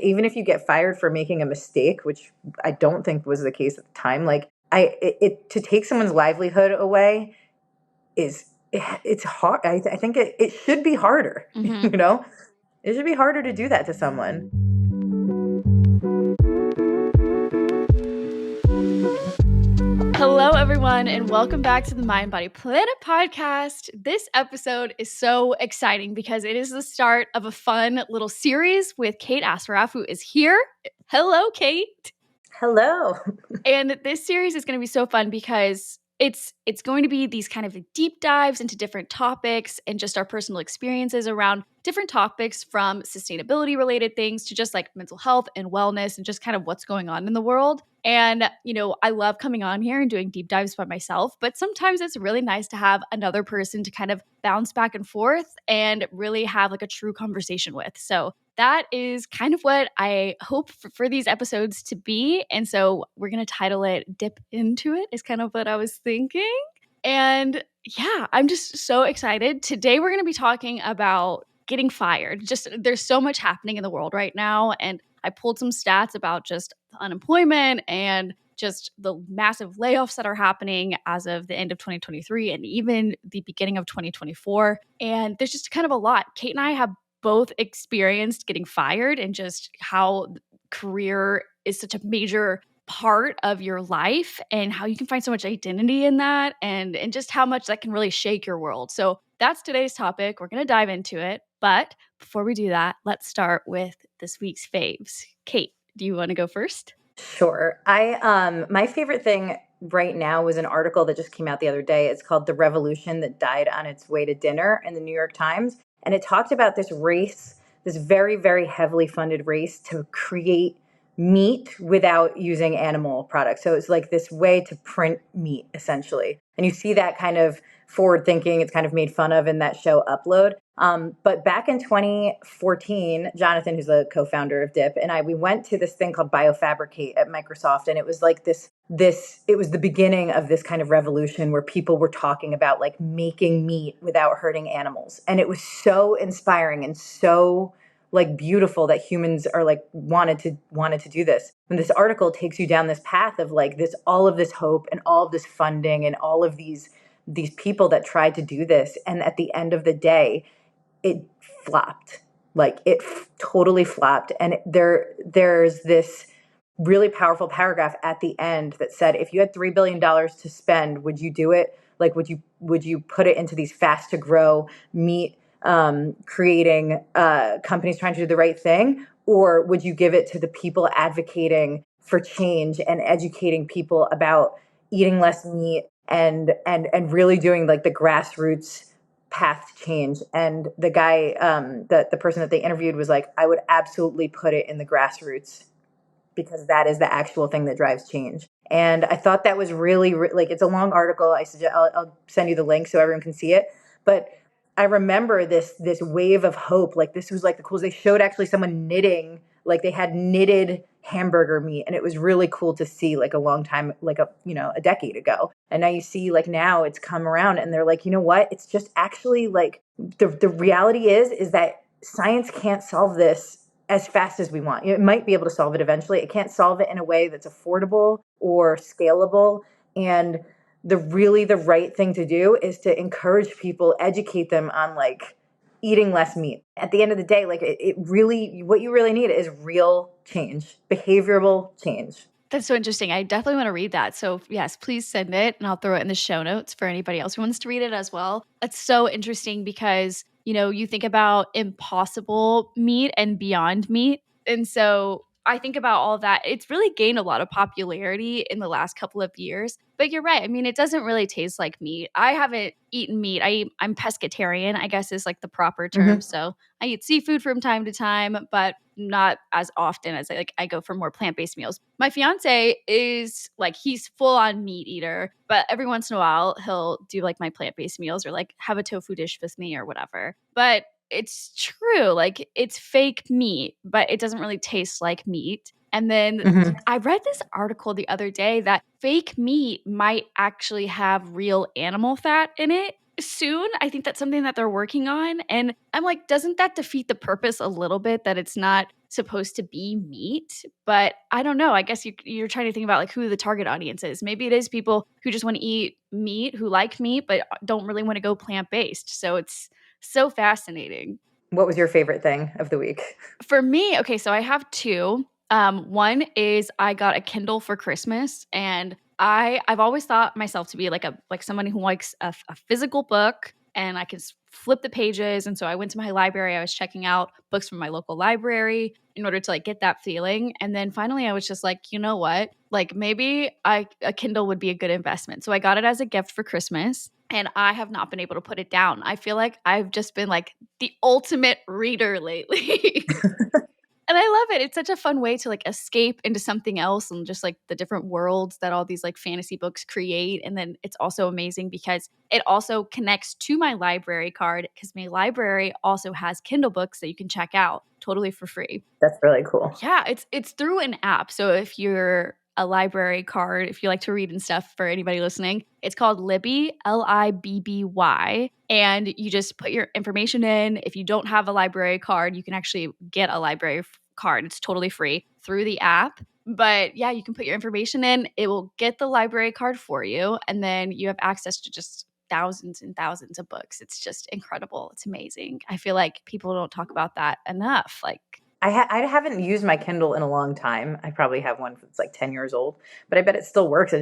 even if you get fired for making a mistake, which I don't think was the case at the time, like to take someone's livelihood away it's hard. I think it should be harder, Mm-hmm. It should be harder to do that to someone. Hello, everyone, and welcome back to the Mind Body Planet podcast. This episode is so exciting because it is the start of a fun little series with Kate Assaraf, who is here. Hello, Kate. Hello. And this series is going to be so fun because it's going to be these kind of deep dives into different topics and just our personal experiences around different topics, from sustainability related things to just like mental health and wellness and just kind of what's going on in the world. And, I love coming on here and doing deep dives by myself, but sometimes it's really nice to have another person to kind of bounce back and forth and really have like a true conversation with. So that is kind of what I hope for these episodes to be. And so we're going to title it Dip Into It, is kind of what I was thinking. And yeah, I'm just so excited. Today we're going to be talking about getting fired. Just there's so much happening in the world right now. And I pulled some stats about just unemployment and just the massive layoffs that are happening as of the end of 2023 and even the beginning of 2024. And there's just kind of a lot. Kate and I have both experienced getting fired and just how career is such a major part of your life and how you can find so much identity in that and just how much that can really shake your world. So that's today's topic. We're going to dive into it. But before we do that, let's start with this week's faves. Kate, do you want to go first? Sure. My favorite thing right now was an article that just came out the other day. It's called "The Revolution That Died on Its Way to Dinner" in the New York Times. And it talked about this race, this very, very heavily funded race to create meat without using animal products. So it's like this way to print meat, essentially. And you see that kind of forward thinking. It's kind of made fun of in that show Upload. But back in 2014, Jonathan, who's the co-founder of DIP, and we went to this thing called Biofabricate at Microsoft. And it was like it was the beginning of this kind of revolution where people were talking about like making meat without hurting animals. And it was so inspiring and so like beautiful that humans are like wanted to do this. And this article takes you down this path of like all of this hope and all of this funding and all of these people that tried to do this. And at the end of the day, it flopped. Like totally flopped. And there's this really powerful paragraph at the end that said, if you had $3 billion to spend, would you do it? Like, would you put it into these fast to grow meat creating companies trying to do the right thing? Or would you give it to the people advocating for change and educating people about eating less meat and really doing like the grassroots path to change? And the guy, the person that they interviewed was like, I would absolutely put it in the grassroots because that is the actual thing that drives change. And I thought that was really like, it's a long article. I'll send you the link so everyone can see it. But I remember this wave of hope. Like this was like the coolest. They showed actually someone knitting, like they had knitted hamburger meat, and it was really cool to see like a long time, like a decade ago. And now you see like now it's come around, and they're like, you know what? It's just actually like the reality is that science can't solve this as fast as we want. It might be able to solve it eventually. It can't solve it in a way that's affordable or scalable. And the right thing to do is to encourage people, educate them on like eating less meat. At the end of the day, like it really, what you really need is real change, behavioral change. That's so interesting. I definitely want to read that. So yes, please send it and I'll throw it in the show notes for anybody else who wants to read it as well. That's so interesting because, you think about impossible meat and beyond meat. And so I think about all of that. It's really gained a lot of popularity in the last couple of years. But you're right. I mean, it doesn't really taste like meat. I haven't eaten meat. I'm pescatarian, I guess is like the proper term. Mm-hmm. So I eat seafood from time to time, but not as often as I go for more plant-based meals. My fiance is like, he's full on meat eater, but every once in a while he'll do like my plant-based meals or like have a tofu dish with me or whatever. But it's true, like it's fake meat, but it doesn't really taste like meat. And then Mm-hmm. I read this article the other day that fake meat might actually have real animal fat in it soon. I think that's something that they're working on. And I'm like, doesn't that defeat the purpose a little bit, that it's not supposed to be meat, but I don't know. I guess you're trying to think about like who the target audience is. Maybe it is people who just want to eat meat, who like meat, but don't really want to go plant based. So it's so fascinating. What was your favorite thing of the week? For me, okay, so I have 2. One is I got a Kindle for Christmas, and I've always thought myself to be like someone who likes a physical book, and I can flip the pages. And so I went to my library. I was checking out books from my local library in order to like get that feeling. And then finally, I was just like, you know what? Like maybe a Kindle would be a good investment. So I got it as a gift for Christmas. And I have not been able to put it down. I feel like I've just been like the ultimate reader lately. And I love it. It's such a fun way to, like, escape into something else and just, like, the different worlds that all these, like, fantasy books create, and then it's also amazing because it also connects to my library card because my library also has Kindle books that you can check out totally for free. That's really cool. Yeah, it's through an app. So if you're a library card, if you like to read and stuff for anybody listening, it's called Libby, Libby, and you just put your information in. If you don't have a library card, you can actually get a library card. It's totally free through the app. But yeah, you can put your information in. It will get the library card for you, and then you have access to just thousands and thousands of books. It's just incredible. It's amazing. I feel like people don't talk about that enough. Like, I haven't used my Kindle in a long time. I probably have one that's like 10 years old, but I bet it still works.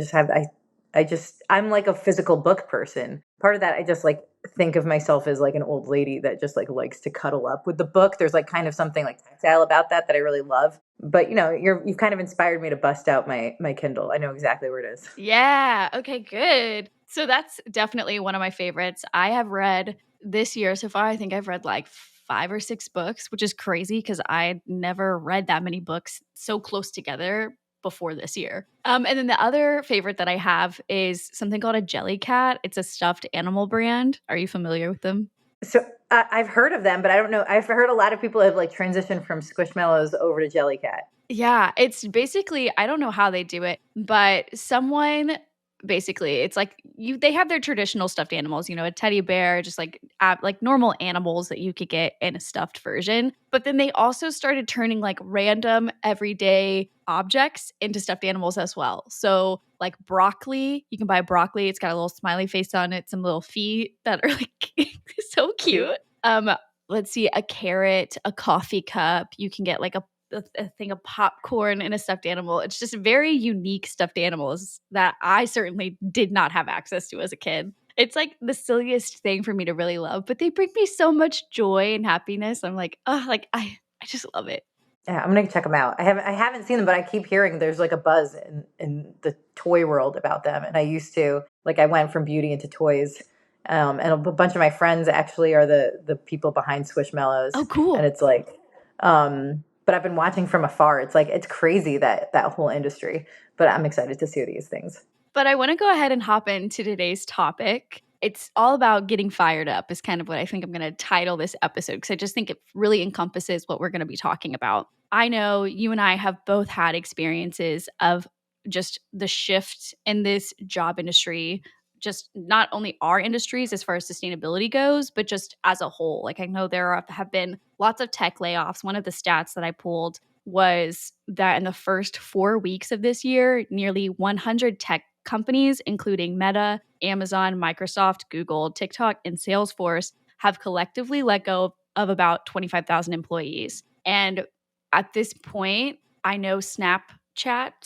I'm like a physical book person. Part of that, I just like think of myself as like an old lady that just like likes to cuddle up with the book. There's like kind of something like tactile about that I really love. But you know, you've kind of inspired me to bust out my Kindle. I know exactly where it is. yeah. Okay, good. So that's definitely one of my favorites. I have read this year so far, I think I've read like 5 or 6 books, which is crazy because I never read that many books so close together before this year. And then the other favorite that I have is something called a Jellycat. It's a stuffed animal brand. Are you familiar with them? So I've heard of them, but I don't know. I've heard a lot of people have like transitioned from Squishmallows over to Jellycat. Yeah, it's basically I don't know how they do it, but someone basically it's like they have their traditional stuffed animals, a teddy bear, just like normal animals that you could get in a stuffed version. But then they also started turning like random everyday objects into stuffed animals as well. So like broccoli, you can buy broccoli, it's got a little smiley face on it, some little feet that are like so Cute. cute. Let's see, a carrot, a coffee cup, you can get like a thing of popcorn and a stuffed animal. It's just very unique stuffed animals that I certainly did not have access to as a kid. It's like the silliest thing for me to really love, but they bring me so much joy and happiness. I'm like, oh, like I just love it. Yeah, I'm gonna check them out. I haven't seen them, but I keep hearing there's like a buzz in the toy world about them. And I used to like I went from beauty into toys, and a bunch of my friends actually are the people behind Squishmallows. Oh, And cool. it's like, but I've been watching from afar. It's like it's crazy that whole industry. But I'm excited to see these things. But I want to go ahead and hop into today's topic. It's all about getting fired up, is kind of what I think I'm going to title this episode because I just think it really encompasses what we're going to be talking about. I know you and I have both had experiences of just the shift in this job industry, just not only our industries as far as sustainability goes, but just as a whole. Like I know have been lots of tech layoffs. One of the stats that I pulled was that in the first 4 weeks of this year, nearly 100 tech companies, including Meta, Amazon, Microsoft, Google, TikTok, and Salesforce, have collectively let go of about 25,000 employees. And at this point, I know Snapchat,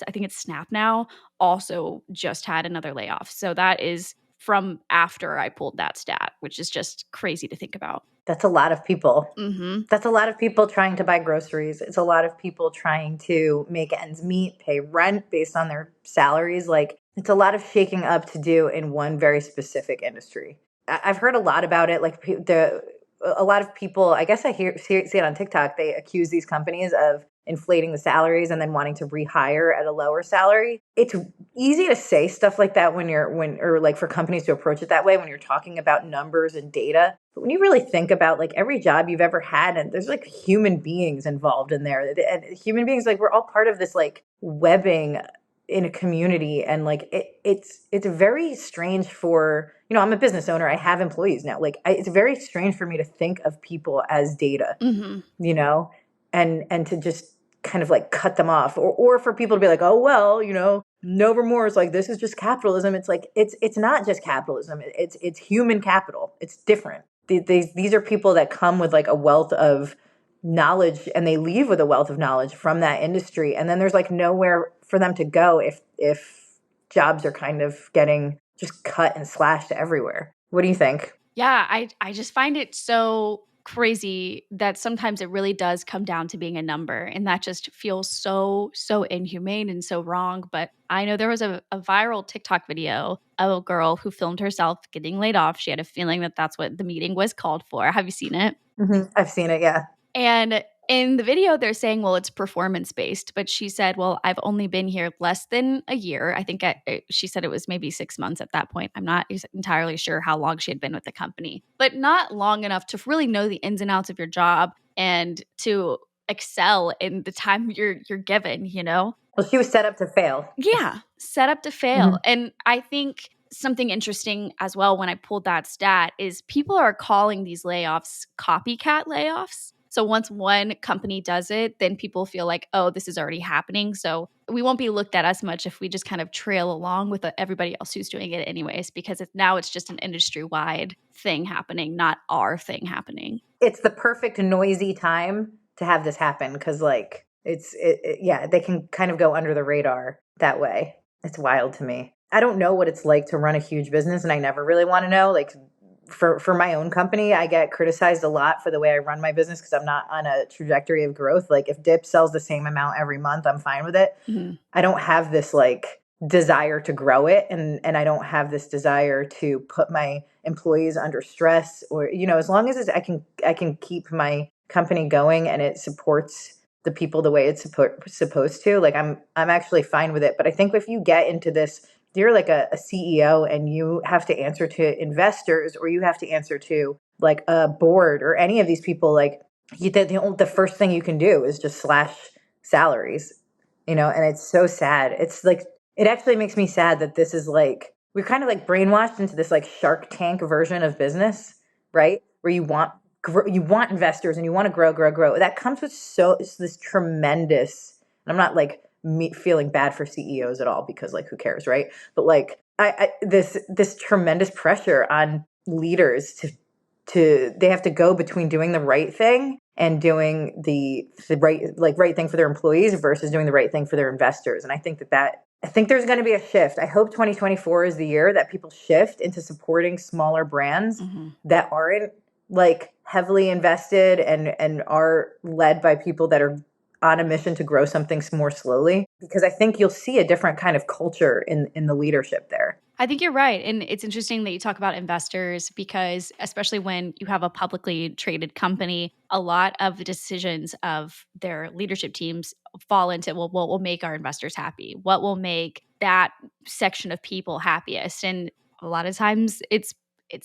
I think it's Snap now, also just had another layoff. So that is from after I pulled that stat, which is just crazy to think about. That's a lot of people. Hmm. That's a lot of people trying to buy groceries. It's a lot of people trying to make ends meet, pay rent based on their salaries. Like it's a lot of shaking up to do in one very specific industry. I've heard a lot about it. Like a lot of people, I guess see it on TikTok. They accuse these companies of inflating the salaries and then wanting to rehire at a lower salary. It's easy to say stuff like that or like for companies to approach it that way when you're talking about numbers and data. But when you really think about like every job you've ever had, and there's like human beings involved in there, and human beings, like we're all part of this like webbing in a community, and like it's very strange for I'm a business owner. I have employees now. Like it's very strange for me to think of people as data. Hmm. You know, and to just kind of like cut them off, or for people to be like, oh well, no remorse, like this is just capitalism. It's like it's not just capitalism. It's human capital. It's different. These are people that come with like a wealth of knowledge, and they leave with a wealth of knowledge from that industry, and then there's like nowhere for them to go if jobs are kind of getting just cut and slashed everywhere. What do you think? Yeah, I just find it so crazy that sometimes it really does come down to being a number, and that just feels so inhumane and so wrong. But I know there was a viral TikTok video of a girl who filmed herself getting laid off. She had a feeling that that's what the meeting was called for. Have you seen it? I've seen it, yeah. And in the video, they're saying, well, it's performance based. But she said, well, I've only been here less than a year. I think she said it was maybe 6 months at that point. I'm not entirely sure how long she had been with the company, but not long enough to really know the ins and outs of your job and to excel in the time you're given, you know? Well, she was set up to fail. Yeah, set up to fail. Mhm. And I think something interesting as well when I pulled that stat is people are calling these layoffs copycat layoffs. So once one company does it, then people feel like, oh, this is already happening. So we won't be looked at as much if we just kind of trail along with everybody else who's doing it anyways, because now it's just an industry wide thing happening, not our thing happening. It's the perfect noisy time to have this happen, because like yeah, they can kind of go under the radar that way. It's wild to me. I don't know what it's like to run a huge business, and I never really want to know. Like for my own company, I get criticized a lot for the way I run my business because I'm not on a trajectory of growth. Like if Dip sells the same amount every month, I'm fine with it. Mhm. I don't have this like desire to grow it, and I don't have this desire to put my employees under stress, or as long as I can keep my company going and it supports the people the way it's supposed to, like I'm actually fine with it. But I think if you get into this, you're like a CEO and you have to answer to investors, or you have to answer to like a board or any of these people, like the first thing you can do is just slash salaries, and it's so sad. It's like, it actually makes me sad that this is like, we're kind of like brainwashed into this like Shark Tank version of business, right? Where you want investors and you want to grow. That comes with it's this tremendous, and I'm not like me feeling bad for CEOs at all, because like who cares, right? But like this tremendous pressure on leaders to they have to go between doing the right thing and doing the right thing for their employees versus doing the right thing for their investors. And I think there's going to be a shift. I hope 2024 is the year that people shift into supporting smaller brands Mhm. that aren't like heavily invested and are led by people that are on a mission to grow something more slowly, because I think you'll see a different kind of culture in the leadership there. I think you're right. And it's interesting that you talk about investors because, especially when you have a publicly traded company, a lot of the decisions of their leadership teams fall into, well, what will make our investors happy? What will make that section of people happiest? And a lot of times it's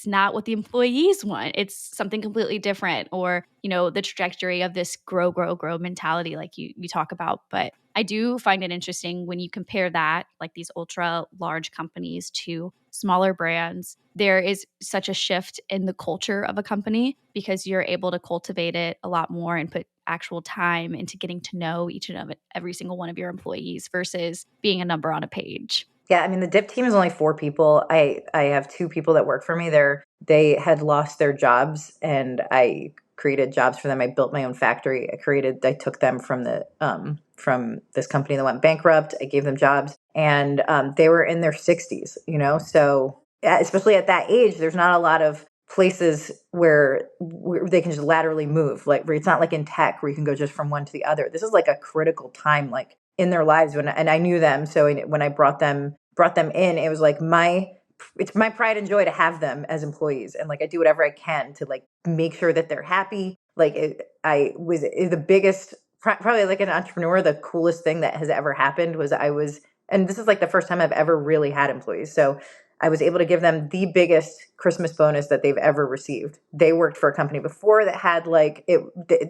not what the employees want. It's something completely different, or, the trajectory of this grow mentality like you talk about. But I do find it interesting when you compare that, like these ultra large companies to smaller brands. There is such a shift in the culture of a company because you're able to cultivate it a lot more and put actual time into getting to know each and every single one of your employees versus being a number on a page. Yeah, I mean the dip team is only 4 people. I have 2 people that work for me. They had lost their jobs, and I created jobs for them. I built my own factory. I took them from this company that went bankrupt. I gave them jobs, and they were in their 60s. So especially at that age, there's not a lot of places where they can just laterally move. Like where it's not like in tech where you can go just from one to the other. This is like a critical time, like in their lives, and I knew them. So when I brought them in, it was like it's my pride and joy to have them as employees, and like I do whatever I can to like make sure that they're happy. Like I was the biggest, probably like an entrepreneur, the coolest thing that has ever happened was and this is like the first time I've ever really had employees. So I was able to give them the biggest Christmas bonus that they've ever received. They worked for a company before that had like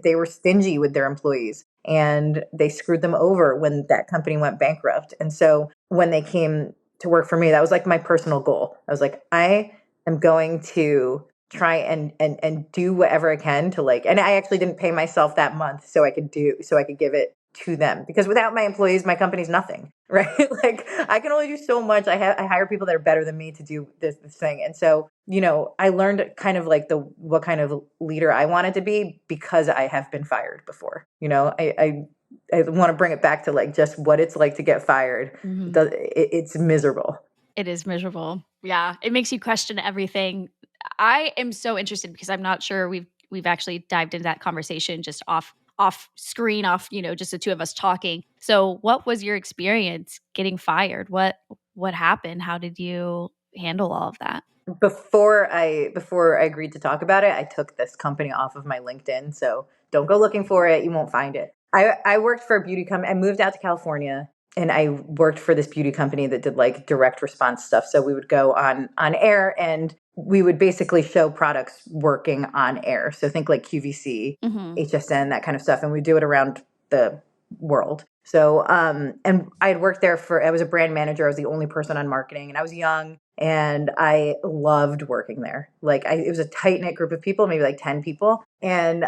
they were stingy with their employees, and they screwed them over when that company went bankrupt. And so when they came to work for me, that was like my personal goal. I was like, I am going to try and do whatever I can to like, and I actually didn't pay myself that month so I could give it to them, because without my employees, my company's nothing, right? Like I can only do so much. I hire people that are better than me to do this thing. And so, I learned kind of like what kind of leader I wanted to be because I have been fired before. I want to bring it back to like just what it's like to get fired. Mhm. It's miserable. It is miserable. Yeah, it makes you question everything. I am so interested because I'm not sure we've actually dived into that conversation just off screen, off, just the two of us talking. So, what was your experience getting fired? What happened? How did you handle all of that? Before I agreed to talk about it, I took this company off of my LinkedIn. So don't go looking for it. You won't find it. I worked for a beauty company. I moved out to California and I worked for this beauty company that did like direct response stuff. So we would go on air and we would basically show products working on air. So think like QVC, Mhm. HSN, that kind of stuff. And we do it around the world. So, and I had worked there I was a brand manager. I was the only person on marketing and I was young and I loved working there. Like it was a tight knit group of people, maybe like 10 people. And,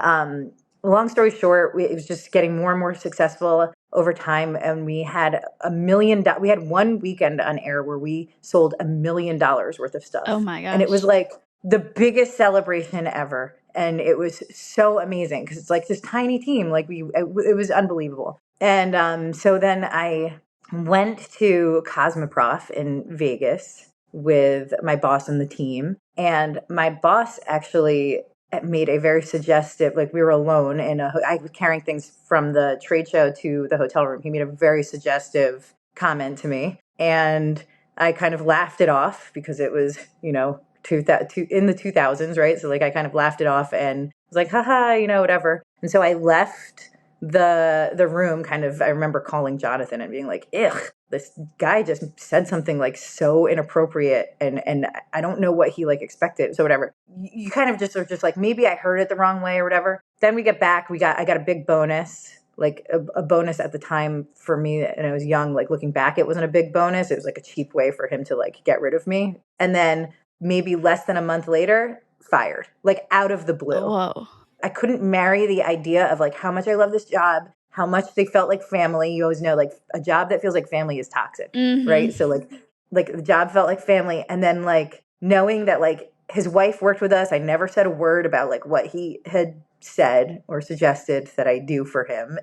long story short, it was just getting more and more successful over time. And we had we had one weekend on air where we sold $1 million worth of Oh stuff. my And it was gosh. like the biggest celebration ever. And it was so amazing because it's like this tiny team. Like it was unbelievable. And so then I went to Cosmoprof in Vegas with my boss and the team. And my boss actually made a very suggestive, like we were alone I was carrying things from the trade show to the hotel room. He made a very suggestive comment to me. And I kind of laughed it off because it was, in the 2000s, right? So like I kind of laughed it off and was like, haha, whatever. And so I left the room kind of. I remember calling Jonathan and being like, ugh, this guy just said something like so inappropriate and I don't know what he like expected. So whatever. You kind of just are just like, maybe I heard it the wrong way or whatever. Then we get back, I got a big bonus, like a bonus at the time for me, and I was young, like looking back, it wasn't a big bonus. It was like a cheap way for him to like get rid of me. And then maybe less than a month later, fired, like out of the blue. Whoa. I couldn't marry the idea of like how much I love this job, how much they felt like family. You always know like a job that feels like family is toxic, Mhm. right? So like the job felt like family, and then like knowing that like his wife worked with us. I never said a word about like what he had said or suggested that I do for him,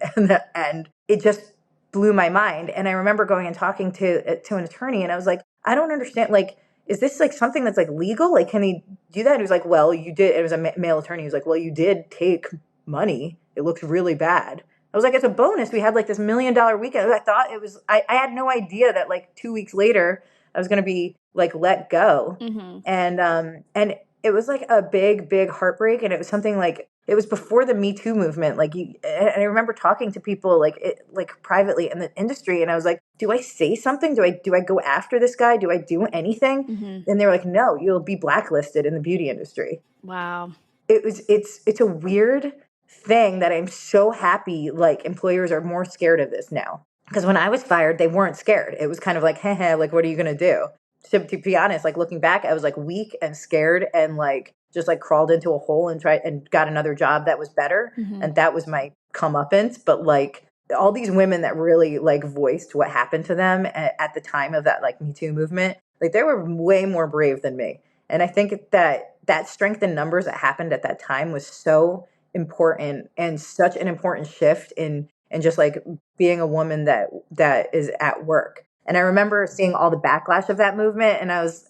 and it just blew my mind. And I remember going and talking to an attorney, and I was like, I don't understand. Like, is this like something that's like legal? Like, can he do that? And he was like, well, you did. It was a male attorney. He was like, well, you did take money. It looks really bad. I was like, it's a bonus. We had like this $1 million weekend. I thought it was, I had no idea that like 2 weeks later I was going to be like let go. Mhm. And it was like a big, big heartbreak. And it was something like, it was before the Me Too movement. And I remember talking to people like privately in the industry. And I was like, do I say something? Do I go after this guy? Do I do anything? Mhm. And they were like, no, you'll be blacklisted in the beauty industry. Wow. It's a weird thing that I'm so happy like employers are more scared of this now. Because when I was fired, they weren't scared. It was kind of like, heh, like, what are you going to do? So to be honest, like looking back, I was like weak and scared and like just like crawled into a hole and tried and got another job that was better. Mhm. And that was my comeuppance. But like all these women that really like voiced what happened to them at the time of that like Me Too movement, like they were way more brave than me. And I think that strength in numbers that happened at that time was so important and such an important shift in just like being a woman that is at work. And I remember seeing all the backlash of that movement, and I was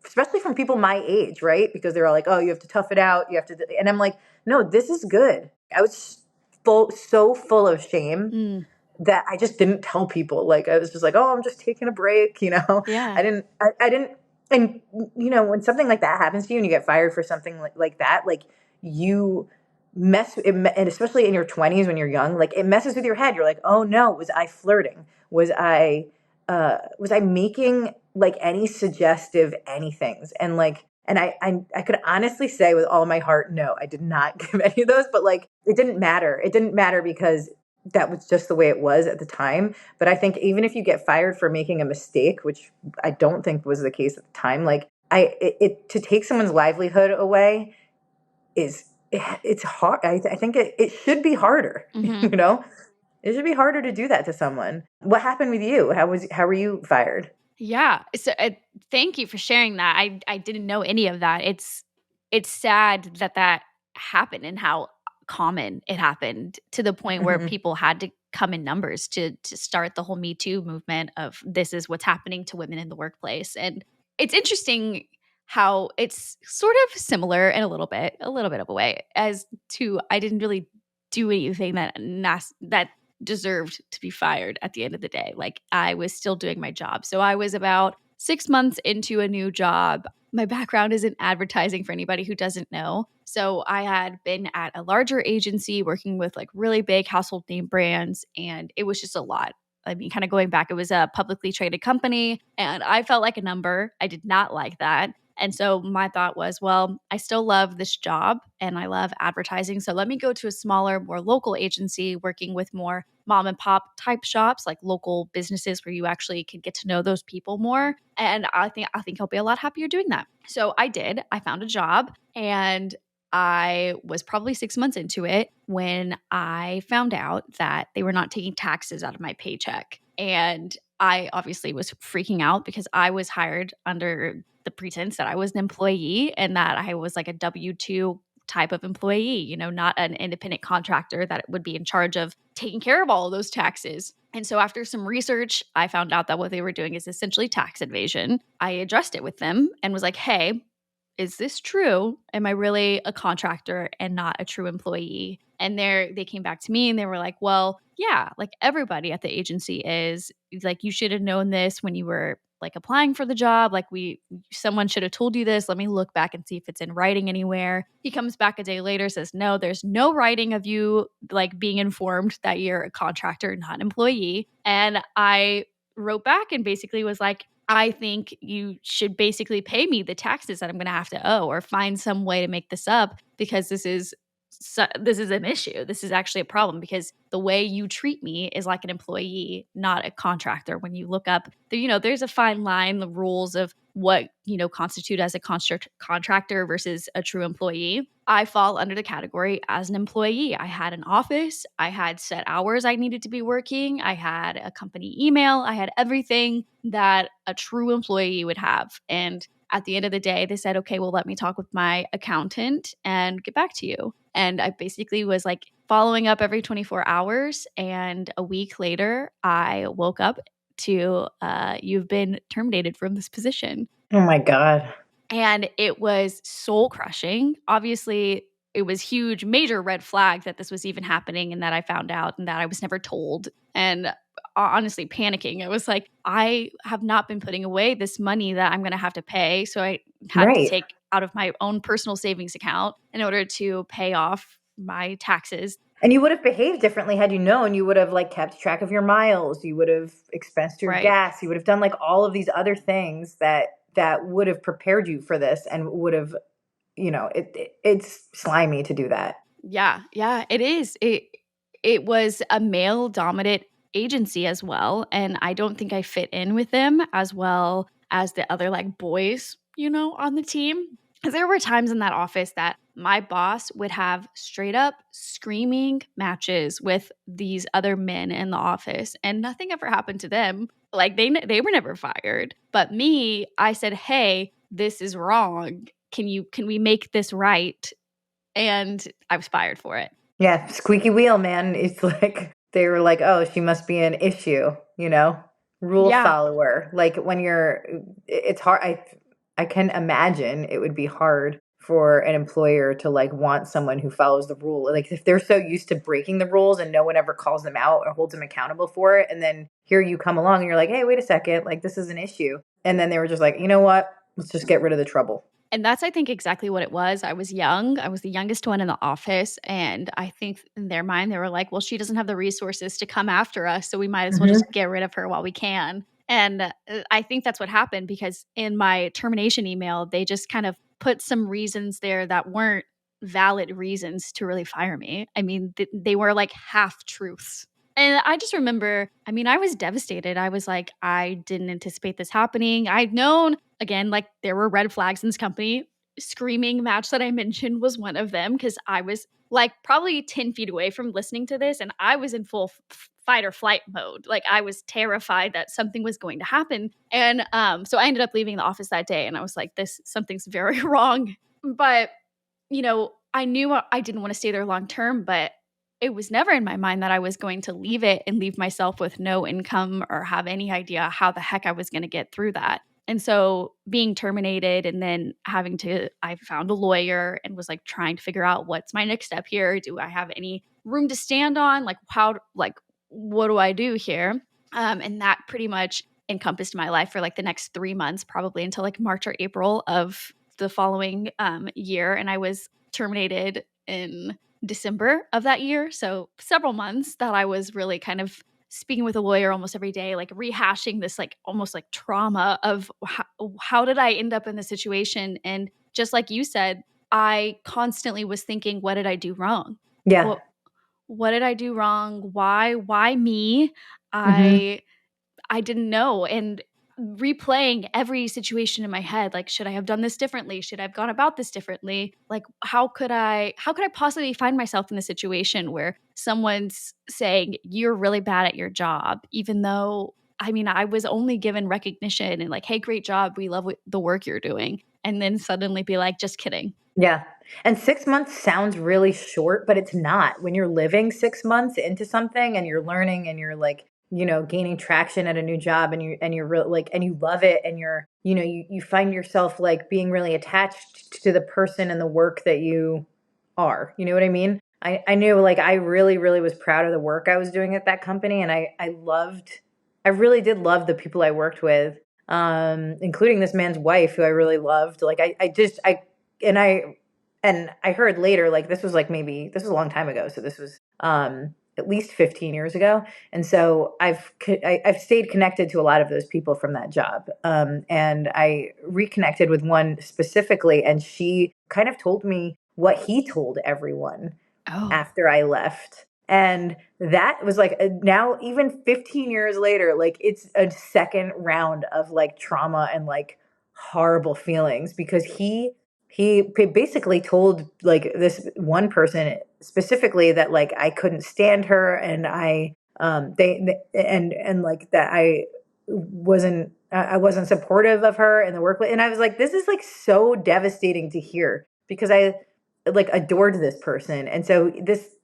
especially from people my age, right? Because they're all like, "Oh, you have to tough it out, you have to," and I'm like, "No, this is good." I was so full of shame Mm. that I just didn't tell people. Like I was just like, "Oh, I'm just taking a break," you know. Yeah. I didn't, and when something like that happens to you and you get fired for something like that, like you and especially in your 20s when you're young, like it messes with your head. You're like, oh no, was I flirting? Was I making like any suggestive anythings? And like, and I could honestly say with all my heart, no, I did not give any of those, but like, it didn't matter. It didn't matter because that was just the way it was at the time. But I think even if you get fired for making a mistake, which I don't think was the case at the time, like To take someone's livelihood away it's hard. I think it should be harder. Hmm. It should be harder to do that to someone. What happened with you? How were you fired? Yeah. So thank you for sharing that. I didn't know any of that. It's sad that that happened and how common it happened to the point where people had to come in numbers to start the whole Me Too movement of this is what's happening to women in the workplace. And it's interesting how it's sort of similar in a little bit of a way as to I didn't really do anything that deserved to be fired at the end of the day. Like I was still doing my job. So I was about 6 months into a new job. My background is in advertising for anybody who doesn't know. So I had been at a larger agency working with like really big household name brands and it was just a lot. I mean, kind of going back, it was a publicly traded company and I felt like a number. I did not like that. And so my thought was, well, I still love this job and I love advertising. So let me go to a smaller, more local agency working with more mom and pop type shops, like local businesses where you actually can get to know those people more. And I think I'll be a lot happier doing that. So I did. I found a job and I was probably 6 months into it when I found out that they were not taking taxes out of my paycheck. And I obviously was freaking out because I was hired under the pretense that I was an employee and that I was like a W-2 type of employee, not an independent contractor that would be in charge of taking care of all of those taxes. And so after some research, I found out that what they were doing is essentially tax evasion. I addressed it with them and was like, "Hey, is this true? Am I really a contractor and not a true employee?" And they came back to me and they were like, "Well, yeah, like everybody at the agency is like you should have known this when you were like applying for the job. Like someone should have told you this. Let me look back and see if it's in writing anywhere." He comes back a day later, says, "No, there's no writing of you like being informed that you're a contractor, not an employee." And I wrote back and basically was like, "I think you should basically pay me the taxes that I'm going to have to owe or find some way to make this up because this is an issue. This is actually a problem because the way you treat me is like an employee, not a contractor. When you look up, there's a fine line, the rules of what, constitute as a contractor versus a true employee. I fall under the category as an employee. I had an office, I had set hours I needed to be working, I had a company email, I had everything that a true employee would have. And at the end of the day, they said, "Okay, well, let me talk with my accountant and get back to you." And I basically was like following up every 24 hours. And a week later, I woke up to, "You've been terminated from this position." Oh my God. And it was soul crushing. Obviously, it was huge, major red flag that this was even happening and that I found out and that I was never told. And honestly, panicking. I was like, I have not been putting away this money that I'm going to have to pay. So I had to Right. take out of my own personal savings account in order to pay off my taxes. And you would have behaved differently had you known. You would have like kept track of your miles. You would have expensed your Right. gas. You would have done like all of these other things that would have prepared you for this and would have, it's slimy to do that. Yeah, yeah, it is. It was a male dominant agency as well, and I don't think I fit in with them as well as the other like boys, on the team. Because there were times in that office that my boss would have straight up screaming matches with these other men in the office, and nothing ever happened to them. Like they were never fired, but me, I said, "Hey, this is wrong. Can we make this right?" And I was fired for it. Yeah, squeaky wheel, man. It's like they were like, "Oh, she must be an issue," rule Yeah. follower. Like when it's hard. I can imagine it would be hard for an employer to like want someone who follows the rule. Like if they're so used to breaking the rules and no one ever calls them out or holds them accountable for it, and then here you come along and you're like, "Hey, wait a second, like this is an issue," and then they were just like, "You know what? Let's just get rid of the trouble." And that's, I think, exactly what it was. I was young. I was the youngest one in the office. And I think in their mind, they were like, well, she doesn't have the resources to come after us. So we might as well just get rid of her while we can. And I think that's what happened because in my termination email, they just kind of put some reasons there that weren't valid reasons to really fire me. I mean, they were like half truths. And I just remember, I mean, I was devastated. I was like, I didn't anticipate this happening. I'd known, again, like there were red flags in this company. Screaming match that I mentioned was one of them because I was like probably 10 feet away from listening to this and I was in full fight or flight mode. Like I was terrified that something was going to happen. And so I ended up leaving the office that day and I was like, this, something's very wrong. But I knew I didn't want to stay there long term, but it was never in my mind that I was going to leave it and leave myself with no income or have any idea how the heck I was going to get through that. And so being terminated and then I found a lawyer and was like trying to figure out what's my next step here. Do I have any room to stand on? What do I do here? And that pretty much encompassed my life for like the next 3 months, probably until like March or April of the following year. And I was terminated in December of that year. So several months that I was really kind of speaking with a lawyer almost every day, like rehashing this like almost like trauma of how did I end up in this situation? And just like you said, I constantly was thinking, what did I do wrong? Yeah. What what did I do wrong? Why me? Hmm. I didn't know, and replaying every situation in my head, like, should I have done this differently? Should I have gone about this differently? Like, how could I possibly find myself in the situation where someone's saying, "You're really bad at your job," even though, I mean, I was only given recognition and like, "Hey, great job. We love the work you're doing." And then suddenly be like, "Just kidding." Yeah. And 6 months sounds really short, but it's not. When you're living 6 months into something and you're learning and you're like, gaining traction at a new job and you're real like and you love it and you find yourself like being really attached to the person and the work that you are. You know what I mean? I knew like I really, really was proud of the work I was doing at that company and I really did love the people I worked with. Including this man's wife who I really loved. Like I just I and I and I heard later, like this was like maybe this was a long time ago, so this was at least 15 years ago, and so I've stayed connected to a lot of those people from that job, and I reconnected with one specifically, and she kind of told me what he told everyone Oh. after I left. And that was like now, even 15 years later, like it's a second round of like trauma and like horrible feelings because he basically told like this one person specifically that like I couldn't stand her and and like that I wasn't supportive of her in the workplace. And I was like, this is like so devastating to hear because I like adored this person. And so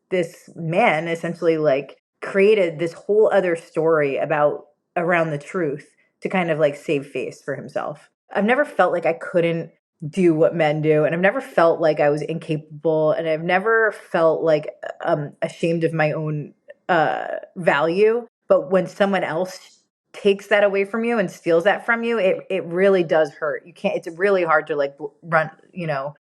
this man essentially like created this whole other story about around the truth to kind of like save face for himself. I've never felt like I couldn't do what men do, and I've never felt like I was incapable, and I've never felt like ashamed of my own value. But when someone else takes that away from you and steals that from you, it really does hurt. You can't. It's really hard to like run,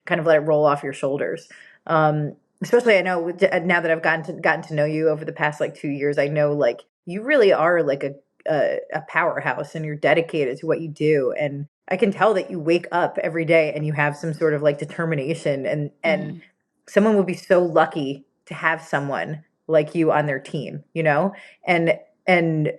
kind of let it roll off your shoulders. Especially, I know now that I've gotten to know you over the past like 2 years, I know like you really are like a powerhouse, and you're dedicated to what you do, and I can tell that you wake up every day and you have some sort of like determination, and Mhm. someone would be so lucky to have someone like you on their team, and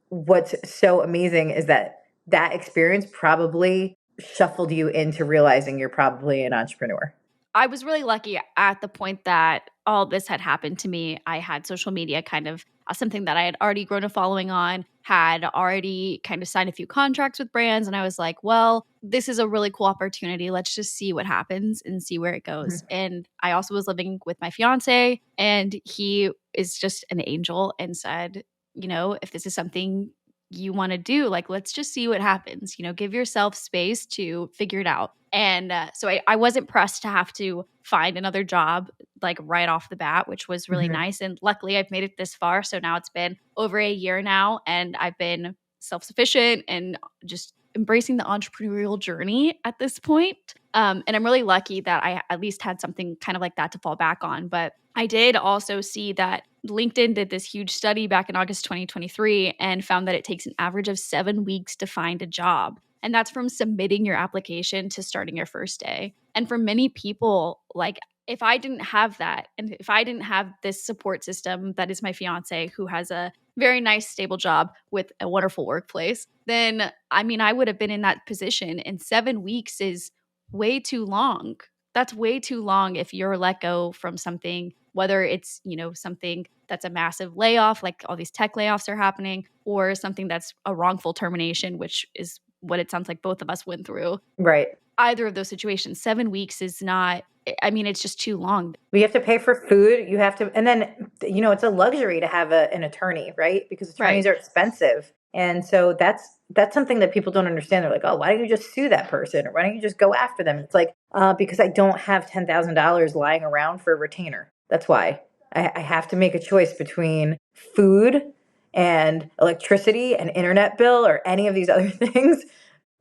what's so amazing is that that experience probably shuffled you into realizing you're probably an entrepreneur. I was really lucky at the point that all this had happened to me. I had social media kind of something that I had already grown a following on, had already kind of signed a few contracts with brands. And I was like, well, this is a really cool opportunity. Let's just see what happens and see where it goes. Mhm. And I also was living with my fiance, and he is just an angel and said, if this is something you want to do, like, let's just see what happens, give yourself space to figure it out. And so I wasn't pressed to have to find another job like right off the bat, which was really Mhm. nice. And luckily, I've made it this far. So now it's been over a year now, and I've been self sufficient and just embracing the entrepreneurial journey at this point. And I'm really lucky that I at least had something kind of like that to fall back on. But I did also see that LinkedIn did this huge study back in August 2023 and found that it takes an average of 7 weeks to find a job. And that's from submitting your application to starting your first day. And for many people, like if I didn't have that, and if I didn't have this support system that is my fiance, who has a very nice, stable job with a wonderful workplace, then I mean, I would have been in that position. And 7 weeks is way too long. That's way too long if you're let go from something, whether it's, something that's a massive layoff, like all these tech layoffs are happening, or something that's a wrongful termination, which is what it sounds like both of us went through. Right. Either of those situations, 7 weeks is not, I mean, it's just too long. We have to pay for food. You have to, and then, it's a luxury to have an attorney, right? Because Right. attorneys are expensive. And so that's something that people don't understand. They're like, oh, why don't you just sue that person? Or why don't you just go after them? It's like, because I don't have $10,000 lying around for a retainer. That's why I have to make a choice between food and electricity and internet bill or any of these other things,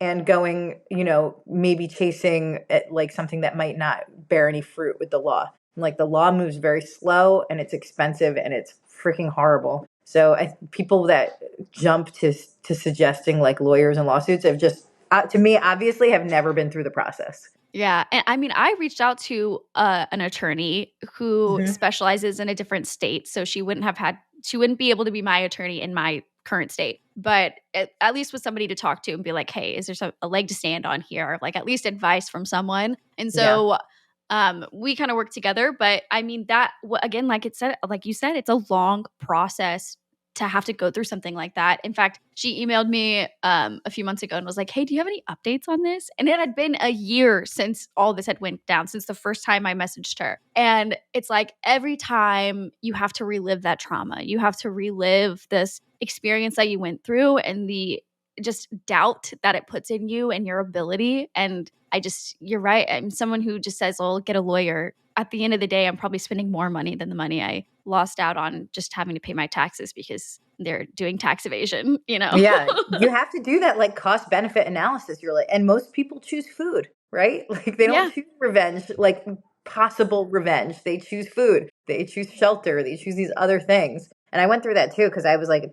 and going, maybe chasing like something that might not bear any fruit with the law. And like the law moves very slow and it's expensive and it's freaking horrible. So people that jump to suggesting like lawyers and lawsuits have just, to me, obviously have never been through the process. Yeah. And I mean, I reached out to an attorney who Hmm. specializes in a different state. So she wouldn't be able to be my attorney in my current state, but at least with somebody to talk to and be like, hey, is there a leg to stand on here? Or like at least advice from someone. And Yeah. so we kind of work together. But I mean, again, like you said, it's a long process to have to go through something like that. In fact, she emailed me a few months ago and was like, hey, do you have any updates on this? And it had been a year since all this had went down, since the first time I messaged her. And it's like every time you have to relive that trauma, you have to relive this experience that you went through and the just doubt that it puts in you and your ability. And you're right. I'm someone who just says, well, get a lawyer. At the end of the day, I'm probably spending more money than the money I lost out on just having to pay my taxes because they're doing tax evasion, you know? Yeah, you have to do that like cost benefit analysis. You're like, and most people choose food, right? Like they don't Yeah. choose revenge, like possible revenge. They choose food, they choose shelter, they choose these other things. And I went through that too because I was like,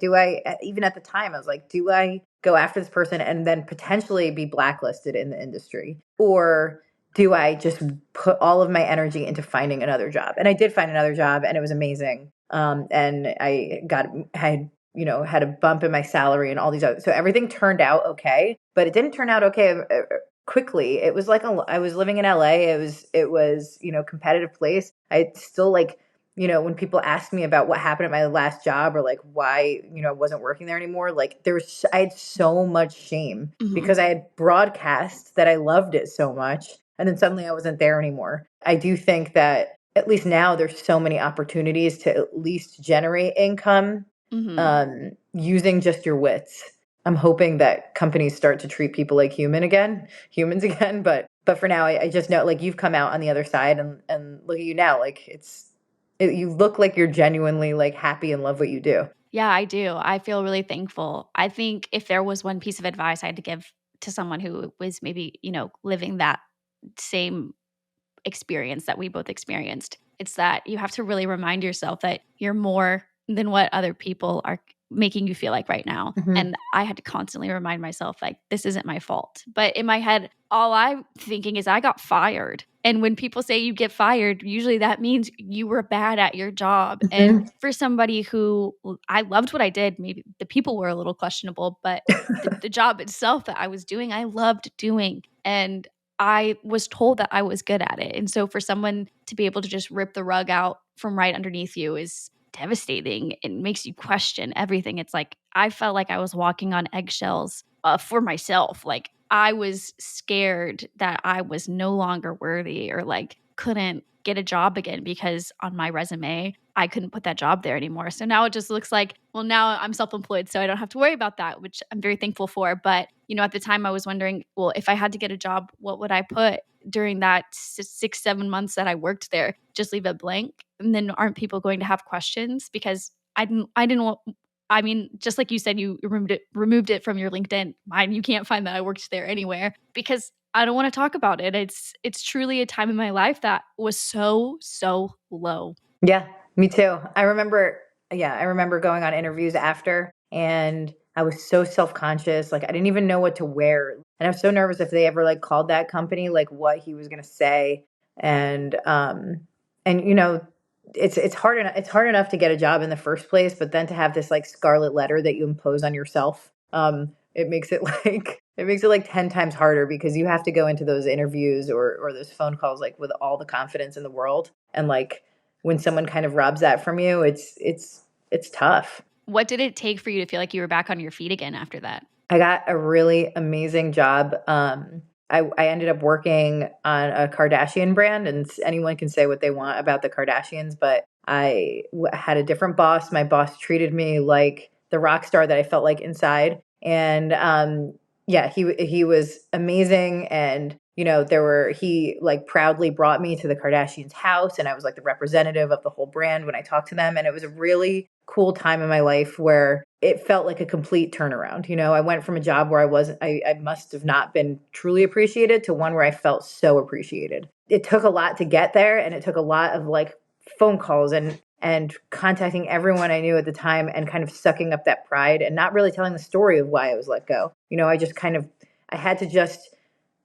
even at the time, I was like, do I go after this person and then potentially be blacklisted in the industry? Or do I just put all of my energy into finding another job? And I did find another job and it was amazing. And had a bump in my salary and all these other. So everything turned out okay, but it didn't turn out okay quickly. It was like I was living in LA. It was competitive place. I still like when people ask me about what happened at my last job or like why I wasn't working there anymore. Like I had so much shame Mhm. because I had broadcast that I loved it so much, and then suddenly I wasn't there anymore. I do think that at least now there's so many opportunities to at least generate income Mhm. using just your wits. I'm hoping that companies start to treat people like humans again. But for now, I just know like you've come out on the other side, and look at you now. Like you look like you're genuinely like happy and love what you do. Yeah, I do. I feel really thankful. I think if there was one piece of advice I had to give to someone who was maybe, living that same experience that we both experienced, it's that you have to really remind yourself that you're more than what other people are making you feel like right now. Hmm. And I had to constantly remind myself, like, this isn't my fault. But in my head, all I'm thinking is I got fired. And when people say you get fired, usually that means you were bad at your job. And Hmm. for somebody who I loved what I did, maybe the people were a little questionable, but the job itself that I was doing, I loved doing. And I was told that I was good at it. And so for someone to be able to just rip the rug out from right underneath you is devastating. It makes you question everything. It's like I felt like I was walking on eggshells for myself. Like I was scared that I was no longer worthy or like couldn't get a job again because on my resume, I couldn't put that job there anymore. So now it just looks like, well, now I'm self employed. So I don't have to worry about that, which I'm very thankful for. But, at the time I was wondering, well, if I had to get a job, what would I put during that 6, 7 months that I worked there? Just leave it blank. And then aren't people going to have questions? Because I didn't want, I mean, just like you said, you removed it from your LinkedIn. Mine, you can't find that I worked there anywhere because I don't want to talk about it. It's truly a time in my life that was so, so low. Yeah, me too. I remember going on interviews after, and I was so self-conscious. Like I didn't even know what to wear. And I was so nervous if they ever like called that company, like what he was going to say. And it's hard enough to get a job in the first place, but then to have this like scarlet letter that you impose on yourself, it makes it like 10 times harder, because you have to go into those interviews or those phone calls like with all the confidence in the world, and like when someone kind of robs that from you, it's tough. What did it take for you to feel like you were back on your feet again after that? I got a really amazing job. I ended up working on a Kardashian brand, and anyone can say what they want about the Kardashians, but had a different boss. My boss treated me like the rock star that I felt like inside, and yeah, he was amazing. And he like proudly brought me to the Kardashians' house, and I was like the representative of the whole brand when I talked to them, and it was a really cool time in my life where it felt like a complete turnaround. I went from a job where I must have not been truly appreciated, to one where I felt so appreciated. It took a lot to get there, and it took a lot of like phone calls and contacting everyone I knew at the time, and kind of sucking up that pride and not really telling the story of why I was let go. I just kind of I had to just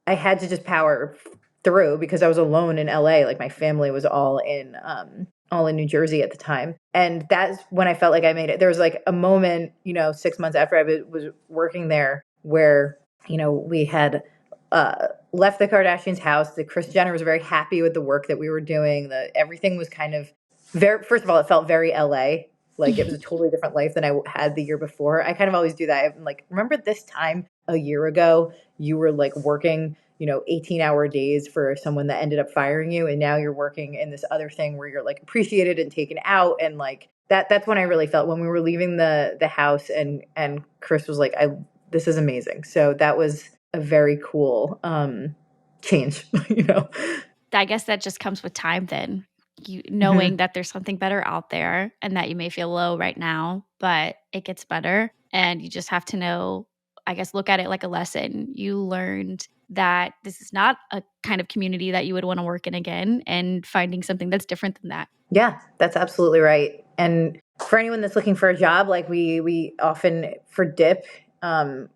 I had to just power through, because I was alone in LA. Like my family was all in New Jersey at the time. And that's when I felt like I made it. There was like a moment, 6 months after I was working there, where, we had left the Kardashians' house. The Kris Jenner was very happy with the work that we were doing. Everything was kind of first of all, it felt very LA. Like it was a totally different life than I had the year before. I kind of always do that. I'm like, remember this time a year ago, you were like working 18-hour days for someone that ended up firing you, and now you're working in this other thing where you're like appreciated and taken out. And like that's when I really felt, when we were leaving the house, and Krys was like, this is amazing. So that was a very cool change. I guess that just comes with time then. You Mhm. knowing that there's something better out there and that you may feel low right now, but it gets better. And you just have to know, I guess, look at it like a lesson. You learned that this is not a kind of community that you would want to work in again, and finding something that's different than that. Yeah, that's absolutely right. And for anyone that's looking for a job, like we often for DIP,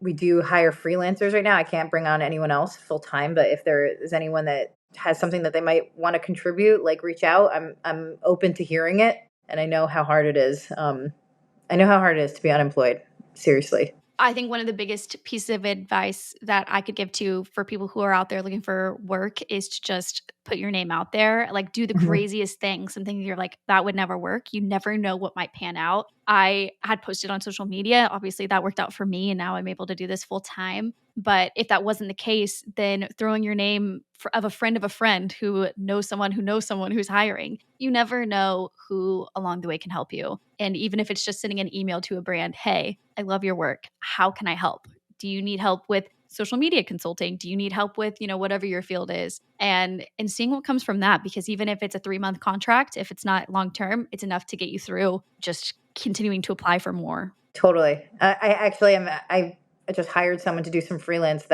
we do hire freelancers right now. I can't bring on anyone else full time, but if there is anyone that has something that they might want to contribute, like reach out. I'm open to hearing it, and I know how hard it is. I know how hard it is to be unemployed. Seriously. I think one of the biggest pieces of advice that I could give to for people who are out there looking for work is to just put your name out there. Like, do the Mhm. craziest thing, something you're like, that would never work. You never know what might pan out. I had posted on social media. Obviously, that worked out for me, and now I'm able to do this full time. But if that wasn't the case, then throwing your name of a friend who knows someone who's hiring, you never know who along the way can help you. And even if it's just sending an email to a brand, hey, I love your work. How can I help? Do you need help with social media consulting? Do you need help with, whatever your field is? And seeing what comes from that, because even if it's a 3-month contract, if it's not long term, it's enough to get you through just continuing to apply for more. Totally. I actually am. I just hired someone to do some freelance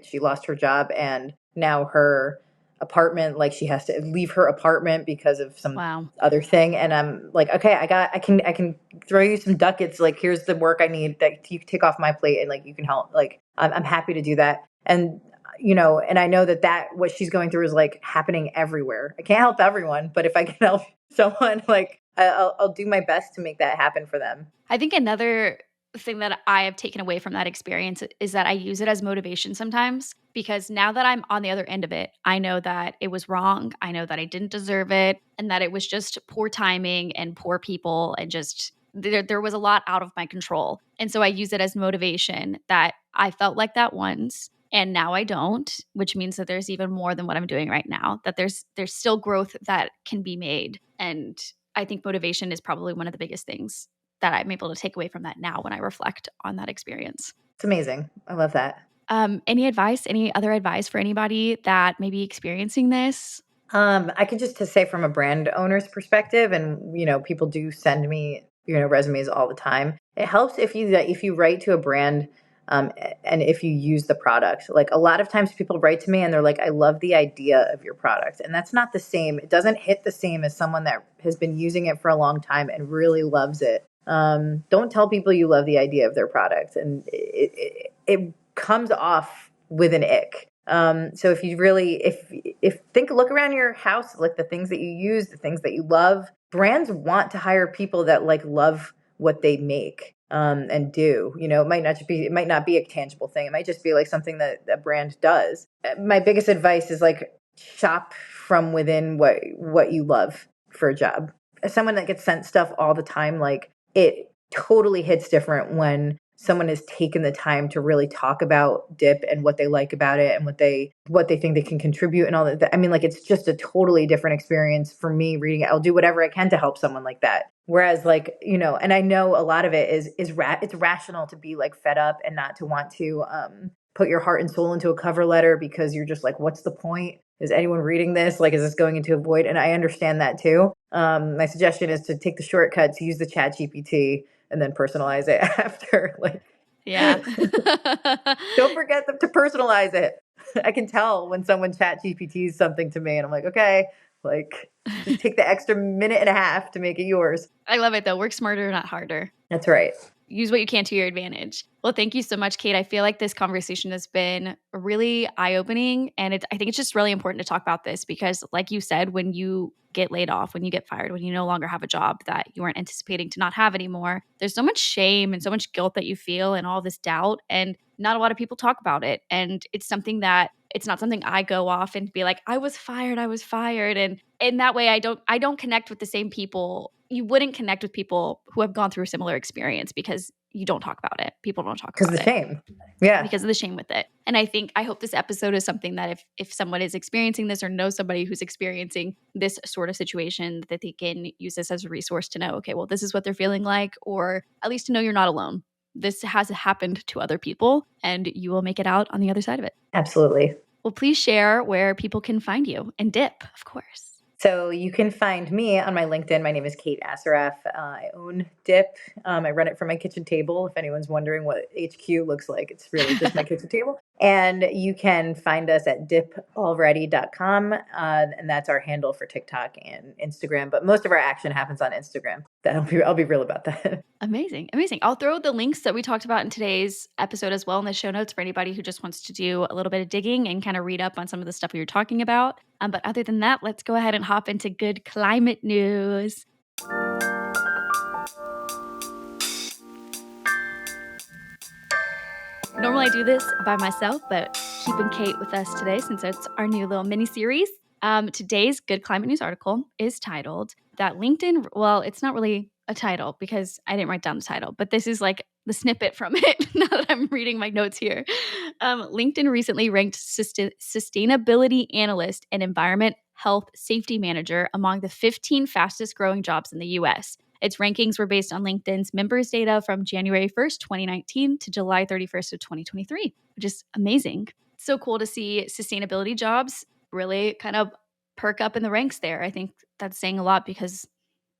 she lost her job, and now her apartment, like she has to leave her apartment because of some Wow. other thing. And I'm like, okay, I can throw you some ducats. Like, here's the work I need that you can take off my plate, and like, you can help. Like, I'm happy to do that. And, and I know that what she's going through is like happening everywhere. I can't help everyone, but if I can help someone, like I'll do my best to make that happen for them. I think another thing that I have taken away from that experience is that I use it as motivation sometimes, because now that I'm on the other end of it, I know that it was wrong. I know that I didn't deserve it, and that it was just poor timing and poor people, and just there was a lot out of my control. And so I use it as motivation that I felt like that once, and now I don't, which means that there's even more than what I'm doing right now, that there's still growth that can be made. And I think motivation is probably one of the biggest things that I'm able to take away from that now when I reflect on that experience. It's amazing. I love that. Any other advice for anybody that may be experiencing this? I could just to say from a brand owner's perspective, and people do send me resumes all the time. It helps if you write to a brand, and if you use the product. Like a lot of times, people write to me and they're like, "I love the idea of your product," and that's not the same. It doesn't hit the same as someone that has been using it for a long time and really loves it. Don't tell people you love the idea of their product, and it comes off with an ick. So if you really, look around your house, like the things that you use, the things that you love, brands want to hire people that like love what they make, and do. It might not be a tangible thing. It might just be like something that a brand does. My biggest advice is like shop from within what you love for a job. As someone that gets sent stuff all the time, like it totally hits different when someone has taken the time to really talk about dip and what they like about it and what they think they can contribute and all that. I mean, like it's just a totally different experience for me reading it. I'll do whatever I can to help someone like that. Whereas like, and I know a lot of it it's rational to be like fed up and not to want to put your heart and soul into a cover letter because you're just like, what's the point? Is anyone reading this? Like, is this going into a void? And I understand that too. My suggestion is to take the shortcut, to use the chat GPT and then personalize it after. Like, Yeah. don't forget to personalize it. I can tell when someone chat GPTs something to me and I'm like, okay, like just take the extra minute and a half to make it yours. I love it though. Work smarter, not harder. That's right. Use what you can to your advantage. Well, thank you so much, Kate. I feel like this conversation has been really eye-opening, and I think it's just really important to talk about this because, like you said, when you get laid off, when you get fired, when you no longer have a job that you weren't anticipating to not have anymore, there's so much shame and so much guilt that you feel and all this doubt, and not a lot of people talk about it. And it's something that it's not something I go off and be like, I was fired, and in that way, I don't connect with the same people. You wouldn't connect with people who have gone through a similar experience because you don't talk about it. People don't talk Because about the it shame. Yeah. because of the shame with it. And I hope this episode is something that if someone is experiencing this or knows somebody who's experiencing this sort of situation, that they can use this as a resource to know, okay, well, this is what they're feeling like, or at least to know you're not alone. This has happened to other people and you will make it out on the other side of it. Absolutely. Well, please share where people can find you and dip, of course. So you can find me on my LinkedIn. My name is Kate Assaraf. I own Dip. I run it from my kitchen table. If anyone's wondering what HQ looks like, it's really just my kitchen table. And you can find us at dipalready.com. And that's our handle for TikTok and Instagram. But most of our action happens on Instagram. I'll be real about that. Amazing. Amazing. I'll throw the links that we talked about in today's episode as well in the show notes for anybody who just wants to do a little bit of digging and kind of read up on some of the stuff we were talking about. But other than that, let's go ahead and hop into good climate news. Normally I do this by myself, but keeping Kate with us today since it's our new little mini series. Today's Good Climate News article is titled that LinkedIn, well, it's not really a title because I didn't write down the title, but this is like the snippet from it now that I'm reading my notes here. LinkedIn recently ranked sustainability analyst and environment health safety manager among the 15 fastest growing jobs in the US. Its rankings were based on LinkedIn's members data from January 1st, 2019 to July 31st of 2023, which is amazing. It's so cool to see sustainability jobs really kind of perk up in the ranks there. I think that's saying a lot because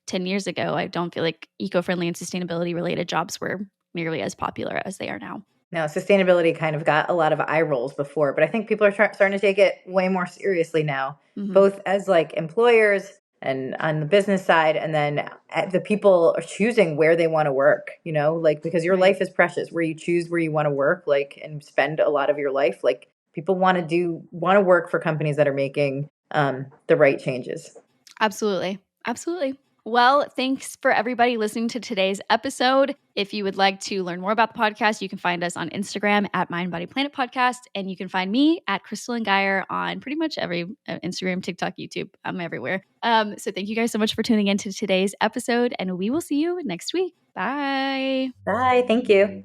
10 years ago, I don't feel like eco-friendly and sustainability related jobs were nearly as popular as they are now. Now, sustainability kind of got a lot of eye rolls before, but I think people are starting to take it way more seriously now, both as like employers and on the business side, and then the people are choosing where they want to work, like because your life is precious, where you choose where you want to work, like, and spend a lot of your life. Like people want to work for companies that are making the right changes. Absolutely. Absolutely. Well, thanks for everybody listening to today's episode. If you would like to learn more about the podcast, you can find us on Instagram at Mind Body Planet Podcast. And you can find me at Crystal and Geyer on pretty much every Instagram, TikTok, YouTube. I'm everywhere. So thank you guys so much for tuning into today's episode. And we will see you next week. Bye. Bye. Thank you.